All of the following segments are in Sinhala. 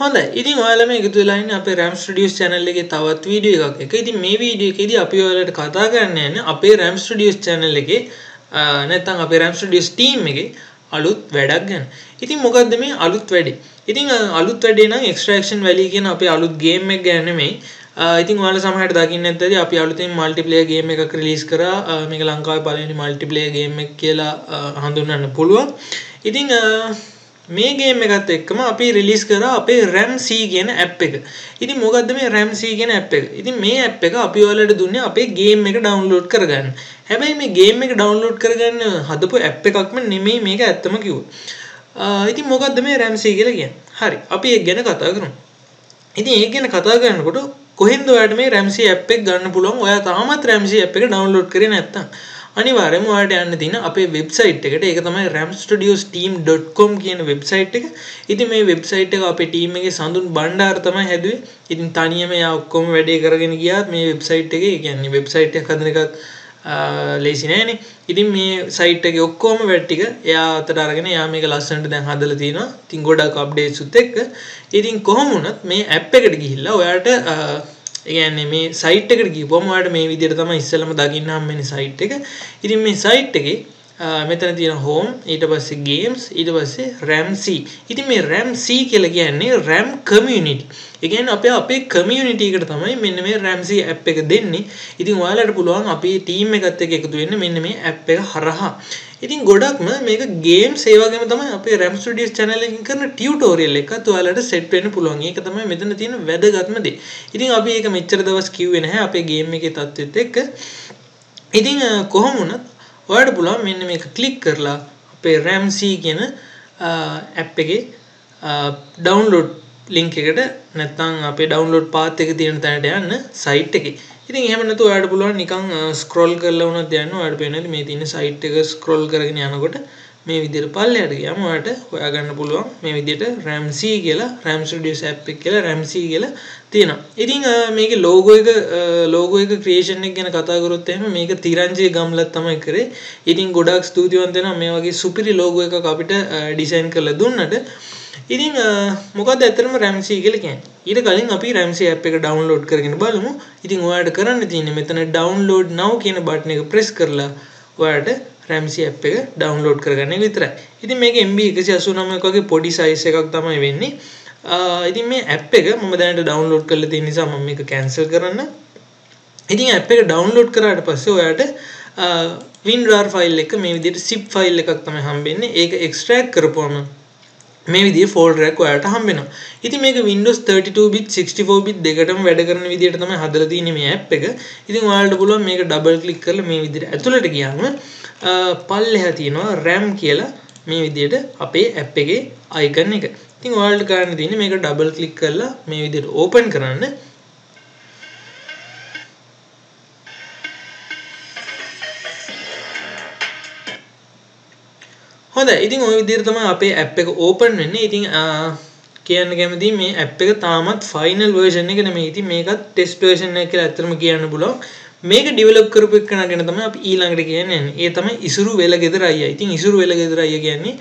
හොඳයි. ඉතින් ඔයාලා මේ එකතු වෙලා ඉන්නේ අපේ RAM Studios channel එකේ තවත් වීඩියෝ එකක් එක්ක. ඉතින් මේ වීඩියෝ එකේදී අපි ඔයාලට කතා කරන්න යන්නේ අපේ RAM Studios channel එකේ නැත්නම් අපේ RAM Studios team එකේ අලුත් වැඩක් ගැන. ඉතින් මොකද්ද මේ අලුත් වැඩේ? ඉතින් අලුත් වැඩේ නම් Extraction Valley කියන අපේ අලුත් game එක ගැන නෙමෙයි. ඉතින් ඔයාලා සමහරට දකින්න නැත්නම් අපි අලුතෙන් multiplayer game එකක් release කරා. මේක ලංකාවේ පළවෙනි multiplayer game එක කියලා හඳුන්වන්න පුළුවන්. ඉතින් මේ ගේම් එකත් එක්කම අපි රිලීස් කරා අපේ RAM-C කියන app එක. ඉතින් මොකද්ද මේ RAM-C කියන app එක? ඉතින් මේ app එක අපි ඔයාලට දුන්නේ අපේ ගේම් එක download කරගන්න. හැබැයි මේ ගේම් එක download කරගන්න හදපු app එකක්ම නෙමෙයි මේක ඇත්තම කිව්වොත්. ඉතින් මොකද්ද මේ RAM-C කියලා කියන්නේ? හරි. අපි ඒක ගැන කතා කරමු. ඉතින් ඒක ගැන කතා කරනකොට කොහෙන්ද ඔයාලට මේ RAM-C app එක ගන්න පුළුවන්? ඔයා තාමත් RAM-C app එක download කරේ නැත්නම් අනිවාර්යයෙන්ම ඔයාලට යන්න තියෙන අපේ වෙබ්සයිට් එකට. ඒක තමයි ramstudiosteam.com කියන වෙබ්සයිට් එක. ඉතින් මේ වෙබ්සයිට් එක අපේ ටීම් එකේ සඳුන් බණ්ඩාර තමයි හැදුවේ. ඉතින් තනියම එයා ඔක්කොම වැඩේ කරගෙන ගියාත් මේ වෙබ්සයිට් එකේ, ඒ කියන්නේ වෙබ්සයිට් එක හදන එකත් ලේසි නෑනේ. ඉතින් මේ සයිට් එකේ ඔක්කොම වැඩ ටික එයා අතට අරගෙන එයා මේක ලස්සනට දැන් හදලා තිනවා. ඉතින් ගොඩක් අප්ඩේට්ස් උත් එක්ක. ඉතින් කොහොම වුණත් මේ ඇප් එකට ගිහිල්ලා ඔයාලට ඒ කියන්නේ මේ සයිට් එකට ගිහුවම ඔයාලට මේ විදිහට තමයි ඉස්සෙල්ලාම දකින්න හම්බෙන්නේ සයිට් එක. ඉතින් මේ සයිට් එකේ මෙතන තියෙන home, ඊට පස්සේ games, ඊට පස්සේ RAM-C. ඉතින් මේ RAM-C කියලා කියන්නේ RAM community. ඒ කියන්නේ අපේ community එකට තමයි මෙන්න මේ RAM-C app එක දෙන්නේ. ඉතින් ඔයාලට පුළුවන් අපේ team එකත් එක්ක එකතු වෙන්න මෙන්න මේ app එක හරහා. ඉතින් ගොඩක්ම මේක games ඒ වගේම තමයි අපේ RAM Studios channel එකකින් කරන tutorial එකත් ඔයාලට set වෙන්න පුළුවන්. ඒක තමයි මෙතන තියෙන වැදගත්ම දේ. ඉතින් අපි ඒක මෙච්චර දවස් කිව්වේ නැහැ අපේ game එකේ තත්ත්වෙත් එක්ක. ඉතින් කොහොම වුණත් ඔයාලට පුළුවන් මෙන්න මේක click කරලා අපේ RAM-C කියන app එකේ download link එකට නැත්නම් අපේ download path එක තියෙන තැනට යන්න site එකේ. ඉතින් එහෙම නැතුව ඔයාලට පුළුවන් නිකන් scroll කරලා වුණත් යන්න. ඔයාලට පේනවා මේ තියෙන site එක scroll කරගෙන යනකොට මේ විදිහට පල්ලෙහාට ගියාම ඔයාලට හොයාගන්න පුළුවන් මේ විදිහට RAM-C කියලා RAM Studios app එක කියලා RAM-C කියලා තියෙනවා. ඉතින් මේකේ logo එක creation එක ගැන කතා කරොත් එහෙම මේක තිරංජය ගම්ලත් තමයි කරේ. ඉතින් ගොඩාක් ස්තුතිවන්ත වෙනවා මේ වගේ සුපිරි logo එකක් අපිට design කරලා දුන්නට. ඉතින් මොකක්ද ඇත්තටම RAM-C කියලා කියන්නේ? ඊට කලින් අපි RAM-C app එක download කරගෙන බලමු. ඉතින් ඔයාලට කරන්න තියෙන්නේ මෙතන download now කියන button එක press කරලා ඔයාලට RAM-C app එක download කරගන්න එක විතරයි. ඉතින් මේක MB 189ක වගේ පොඩි size එකක් තමයි වෙන්නේ. ඉතින් මේ app එක මම දැනට download කරලා තියෙන නිසා මම මේක cancel කරන්න. ඉතින් app එක download කරාට පස්සේ ඔයාලට WinRAR file එක මේ විදිහට zip file එකක් තමයි හම්බෙන්නේ. ඒක extract කරපුවම මේ විදිහේ folder එකක් ඔයාලට හම්බ වෙනවා. ඉතින් මේක Windows 32 bit 64 bit දෙකටම වැඩ කරන විදිහට තමයි හදලා තියෙන්නේ මේ app එක. ඉතින් ඔයාලට පුළුවන් මේක double click කරලා මේ විදිහට ඇතුළට ගියාම පල්ලෙහා තියෙනවා RAM කියලා මේ විදිහට අපේ app එකේ icon එක. ඉතින් ඔයාලට කරන්න තියෙන්නේ මේක double click කරලා මේ විදිහට open කරන්න. හොඳයි. ඉතින් ওই විදිහට තමයි අපේ app එක open වෙන්නේ. ඉතින් කියන්න කැමතියි මේ app එක තාමත් final version එක නෙමෙයි. ඉතින් මේකත් test version එක කියලා ඇත්තටම කියන්න පුළුවන්. මේක develop කරපු එකන ගැන තමයි අපි ඊළඟට කියන්නේ. ඒ තමයි ඉසුරු වෙලගෙදර අයියා. ඉතින් ඉසුරු වෙලගෙදර අයියා කියන්නේ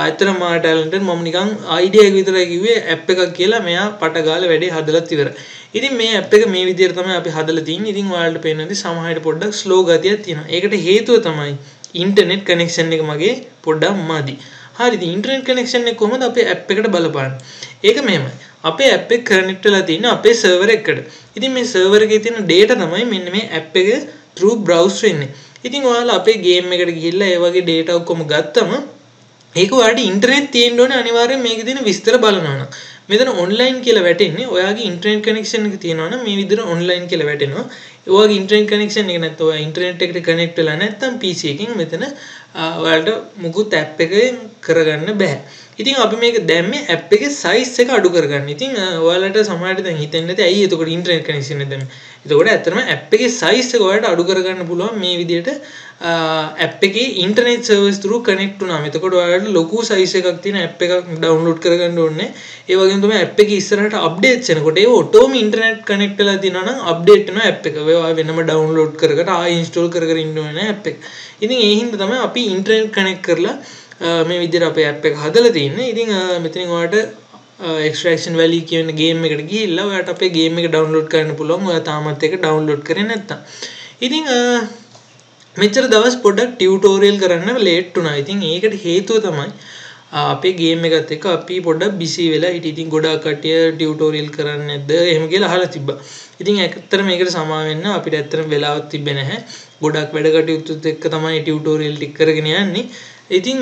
ඇත්තටම මා talented මම නිකන් idea එක විතරයි කිව්වේ app එකක් කියලා. මෙයා පට ගාලා වැඩේ හදලත් ඉවරයි. ඉතින් මේ app එක මේ විදිහට තමයි අපි හදලා තින්නේ. ඉතින් ඔයාලට පේනවාදී සමහරවිට පොඩ්ඩක් slow ගතියක් තියෙනවා. ඒකට හේතුව තමයි internet connection එක මගේ පොඩ්ඩක් මදි. හරි. ඉතින් internet connection එක කොහොමද අපේ app එකට බලපාන්නේ? ඒක මෙහෙමයි. අපේ app එක connect වෙලා තියෙන්නේ අපේ server එකකට. ඉතින් මේ server එකේ තියෙන data තමයි මෙන්න මේ app එක through browse වෙන්නේ. ඉතින් ඔයාලා අපේ game එකට ගිහිල්ලා ඒ වගේ data ඔක්කොම ගත්තම ඒක ඔයාලට internet තියෙන්න ඕනේ අනිවාර්යෙන් මේකේ තියෙන විස්තර බලනවා නම්. මෙතන online කියලා වැටෙන්නේ ඔයාගේ internet connection එක තියෙනවා නම් මේ විදිහට online කියලා වැටෙනවා. ඔයාගේ internet connection එක නැත්නම් ඔයා internet එකට connect වෙලා නැත්නම් PC එකකින් මෙතන ඔයාලට මුකුත් app එකෙන් කරගන්න බෑ. ඉතින් අපි මේක දැම්මේ app එකේ size එක අඩු කරගන්න. ඉතින් ඔයාලට සමහරවිට දැන් හිතෙන්නේ නැති ඇයි එතකොට internet connection එක දැම්මේ. එතකොට ඇත්තටම app එකේ size එක ඔයාලට අඩු කරගන්න පුළුවන් මේ විදිහට app එකේ internet service through connect වුණාම. එතකොට ඔයාලට ලොකු size එකක් තියෙන app එකක් download කරගන්න ඕනේ. ඒ වගේම තමයි app එකේ ඉස්සරහට updates එනකොට ඒක ඔටෝම internet connect වෙලා තියෙනවා නම් update වෙනවා app එක. ඔයා වෙනම download කරකට ආයෙ install කර ඉන්න ඕනේ නැහැ app එක. ඉතින් ඒ හින්දා තමයි අපි internet connect කරලා මේ විදිහට අපේ app එක හදලා තියෙන්නේ. ඉතින් මෙතනින් ඔයාලට extraction valley කියන ගේම් එකට ගිහිල්ලා ඔයාට අපේ ගේම් එක ඩවුන්ලෝඩ් කරන්න පුළුවන් ඔයා තාමත් ඒක ඩවුන්ලෝඩ් කරේ නැත්තම්. ඉතින් මෙච්චර දවස් පොඩ්ඩක් ටියුටෝරියල් කරන්න ලේට් වුණා. ඉතින් ඒකට හේතුව තමයි අපේ ගේම් එකත් එක්ක අපි පොඩ්ඩක් බිසි වෙලා හිටියේ. ඉතින් ගොඩාක් කට්ටිය ටියුටෝරියල් කරන්නේ නැද්ද එහෙම කියලා අහලා තිබ්බා. ඉතින් ඇත්තට මේකට සමා වෙන්න අපිට ඇත්තටම වෙලාවක් තිබ්බේ නැහැ. ගොඩක් වැඩ කටයුතුත් එක්ක තමයි ටියුටෝරියල් ටික කරගෙන යන්නේ. ඉතින්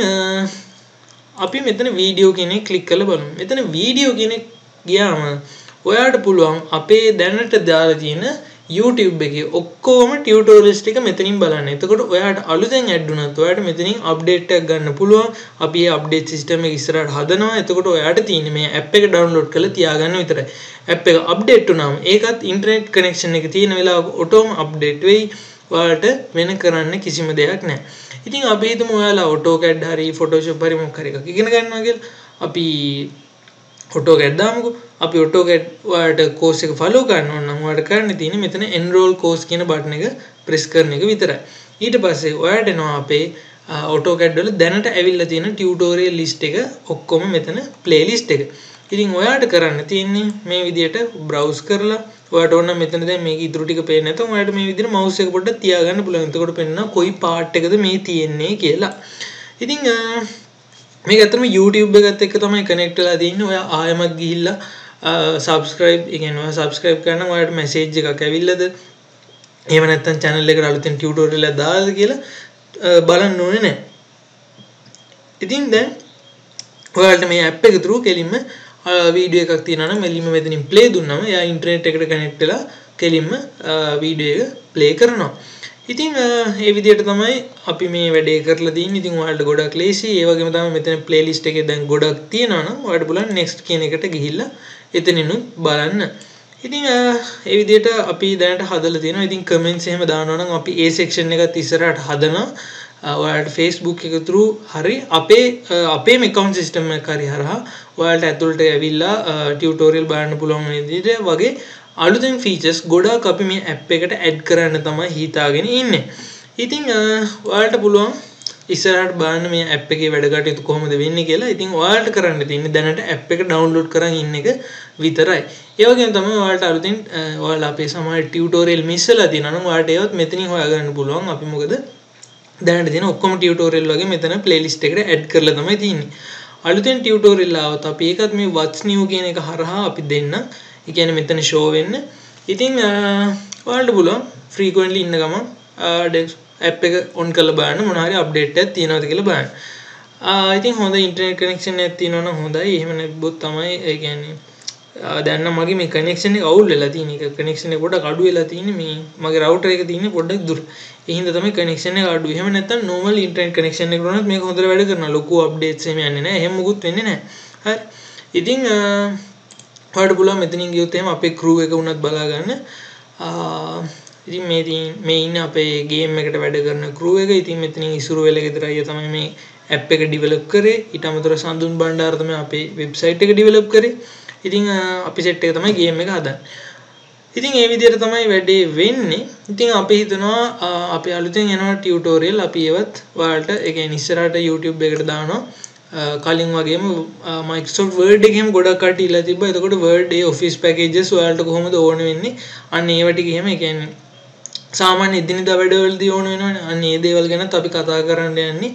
අපි මෙතන වීඩියෝ කියන එක ක්ලික් කරලා බලමු. මෙතන වීඩියෝ කියන එක ගියාම ඔයාට පුළුවන් අපේ දැනට දාලා තියෙන YouTube එකේ ඔක්කොම ටියුටෝරියල්ස් ටික මෙතනින් බලන්න. එතකොට ඔයාට අලුතෙන් ඇඩ් වුණත් ඔයාට මෙතනින් අප්ඩේට් එකක් ගන්න පුළුවන්. අපි මේ අප්ඩේට් සිස්ටම් එක ඉස්සරහට හදනවා. එතකොට ඔයාට තියෙන්නේ මේ ඇප් එක ඩවුන්ලෝඩ් කරලා තියාගන්න විතරයි. ඇප් එක අප්ඩේට් වුණාම ඒකත් ඉන්ටර්නෙට් කනෙක්ෂන් එක තියෙන වෙලාවක ඔටෝම අප්ඩේට් වෙයි. ඔයාලට වෙන කරන්න කිසිම දෙයක් නැහැ. ඉතින් අපි හිතමු ඔයාලා AutoCAD හරි Photoshop හරි මොකක් හරි එකක් ඉගෙන ගන්නවා කියලා. අපි AutoCAD දාමුකෝ. අපි AutoCAD ඔයාලට course එක follow කරන්න ඕන නම් ඔයාලට කරන්න තියෙන්නේ මෙතන enroll course කියන button එක press කරන එක විතරයි. ඊට පස්සේ ඔයාලට එනවා අපේ AutoCAD වල දැනට ඇවිල්ලා තියෙන tutorial list එක ඔක්කොම මෙතන playlist එක. ඉතින් ඔයාලට කරන්න තියෙන්නේ මේ විදියට browse කරලා ඔයාලට ඕන නම් මෙතන දැන් මේක ඉතුරු ටික පේන්නේ නැත්නම් ඔයාලට මේ විදියට mouse එක පොඩ්ඩක් තියාගන්න පුළුවන්. එතකොට පෙන්නනවා කොයි part එකද මේ තියෙන්නේ කියලා. ඉතින් මේක ඇත්තටම YouTube එකත් එක්ක තමයි connect වෙලා තියෙන්නේ. ඔයා ආයෙමත් ගිහිල්ලා subscribe කියන්නේ ඔයා subscribe කරනම් ඔයාලට message එකක් ඇවිල්ලාද? එහෙම නැත්නම් channel එකට අලුතෙන් tutorial එකක් දාලාද කියලා බලන්න ඕනේ නැහැ. ඉතින් දැන් ඔයාලට මේ app එක through කෙලින්ම වීඩියෝ එකක් තියෙනවා නම් මෙලින්ම මෙතනින් play දුන්නාම එයා ඉන්ටර්නෙට් එකට කනෙක්ට් වෙලා කෙලින්ම වීඩියෝ එක play කරනවා. ඉතින් මේ විදිහට තමයි අපි මේ වැඩේ කරලා තියෙන්නේ. ඉතින් ඔයාලට ගොඩක් ලේසි. ඒ වගේම තමයි මෙතන playlist එකේ දැන් ගොඩක් තියෙනවා නම් ඔයාලට බලන්න next කියන එකට ගිහිල්ලා එතනිනුත් බලන්න. ඉතින් මේ විදිහට අපි දැනට හදලා තියෙනවා. ඉතින් comments එහෙම දානවා නම් අපි ඒ section එකත් ඉස්සරහට හදනවා. ඔයාලට Facebook එක through හරි අපේ account system එක හරි හරහා ඔයාලට ඇතුළට ඇවිල්ලා tutorial බලන්න පුළුවන් විදිහට වගේ අලුතෙන් features ගොඩක් අපි මේ app එකට add කරන්න තමයි හිතාගෙන ඉන්නේ. ඉතින් ඔයාලට පුළුවන් ඉස්සරහට බලන්න මේ app එකේ වැඩ කටයුතු කොහොමද වෙන්නේ කියලා. ඉතින් ඔයාලට කරන්න තියෙන්නේ දැනට app එක download කරන් ඉන්න එක විතරයි. ඒ වගේම තමයි ඔයාලට අලුතෙන් ඔයාලා අපේ සමහර tutorial miss වෙලා තියෙනවා නම් ඔයාලට ඒවත් මෙතනින් හොයාගන්න පුළුවන්. අපි මොකද දැනට තියෙන ඔක්කොම tutorial වගේ මෙතන playlist එකට add කරලා තමයි තියෙන්නේ. අලුතෙන් tutorial ආවොත් අපි ඒකත් මේ what's new කියන එක හරහා අපි දෙන්න. ඒ කියන්නේ මෙතන show වෙන්න. ඉතින් ඔයාලට පුළුවන් frequently ඉන්න ගමන් app එක on කරලා බලන්න මොන හරි update එකක් තියෙනවද කියලා බලන්න. ඉතින් හොඳ internet connection එකක් තියෙනවා නම් හොඳයි. එහෙම නැත්නම් තමයි ඒ කියන්නේ දැන් නම් මගේ මේ connection එක අවුල් වෙලා තියෙන එක connection එක පොඩ්ඩක් අඩු වෙලා තියෙන්නේ මේ මගේ router එක තියෙන්නේ පොඩ්ඩක් දුර. ඒ හින්දා තමයි connection එක අඩු. එහෙම නැත්නම් normal internet connection එක වුණත් මේක හොඳට වැඩ කරනවා. ලොකු updates එහෙම යන්නේ නැහැ. එහෙම මොකුත් වෙන්නේ නැහැ. හරි. ඉතින් ඔයාලට පුළුවන් මෙතනින් ගියොත් එහෙම අපේ crew එක උනත් බලා ගන්න. ඉතින් මේ ඉන්න අපේ game එකට වැඩ කරන crew එක. ඉතින් මෙතනින් ඉසුරු වෙලා ගෙදර අයියා තමයි මේ app එක develop කරේ. ඊට අමතරව සඳුන් බණ්ඩාර තමයි අපේ website එක develop කරේ. ඉතින් අපි set එක තමයි game එක හදන්නේ. ඉතින් මේ විදිහට තමයි වැඩේ වෙන්නේ. ඉතින් අපි හිතනවා අපි අලුතෙන් එනවා tutorial අපි ඒවත් ඔයාලට ඒ කියන්නේ ඉස්සරහට YouTube එකට දානවා. කලින් වගේම Microsoft Word එකේම ගොඩක් කට්ටිය ඉලා තිබ්බා. එතකොට Word ඒ office packages ඔයාලට කොහොමද ඕන වෙන්නේ? අන්න ඒව ටික එහෙම ඒ කියන්නේ සාමාන්‍ය එදිනෙදා වැඩවලදී ඕන වෙනවනේ. අන්න ඒ දේවල් ගැනත් අපි කතා කරන්න යන්නේ.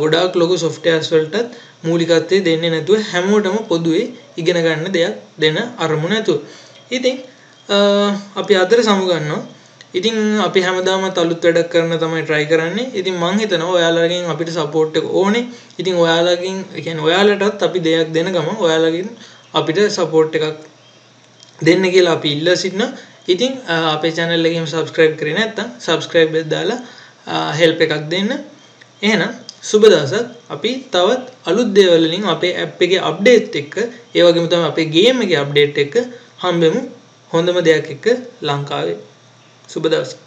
ගොඩාක් ලොකු softwares වලටත් මූලිකත්වය දෙන්නේ නැතුව හැමෝටම පොදුවේ ඉගෙන ගන්න දෙයක් දෙන අරමුණ නැතුව. ඉතින් අපි අතර සමුගන්නවා. ඉතින් අපි හැමදාම අලුත් වැඩක් කරන්න තමයි try කරන්නේ. ඉතින් මම හිතනවා ඔයාලගෙන් අපිට support එක ඕනේ. ඉතින් ඔයාලගෙන් ඒ කියන්නේ ඔයාලටත් අපි දෙයක් දෙන ගමන් ඔයාලගෙන් අපිට support එකක් දෙන්න කියලා අපි ඉල්ලා සිටිනවා. ඉතින් අපේ channel එකේම subscribe කරේ නැත්නම් subscribe එක දාලා help එකක් දෙන්න. එහෙනම් සුබ දවසක්. අපි තවත් අලුත් දේවල් වලින් අපේ app එකේ update එක ඒ වගේම තමයි අපේ game එකේ update එක හම්බෙමු. හොඳම දෙයක් එක්ක ලංකාවේ. සුබ දවසක්.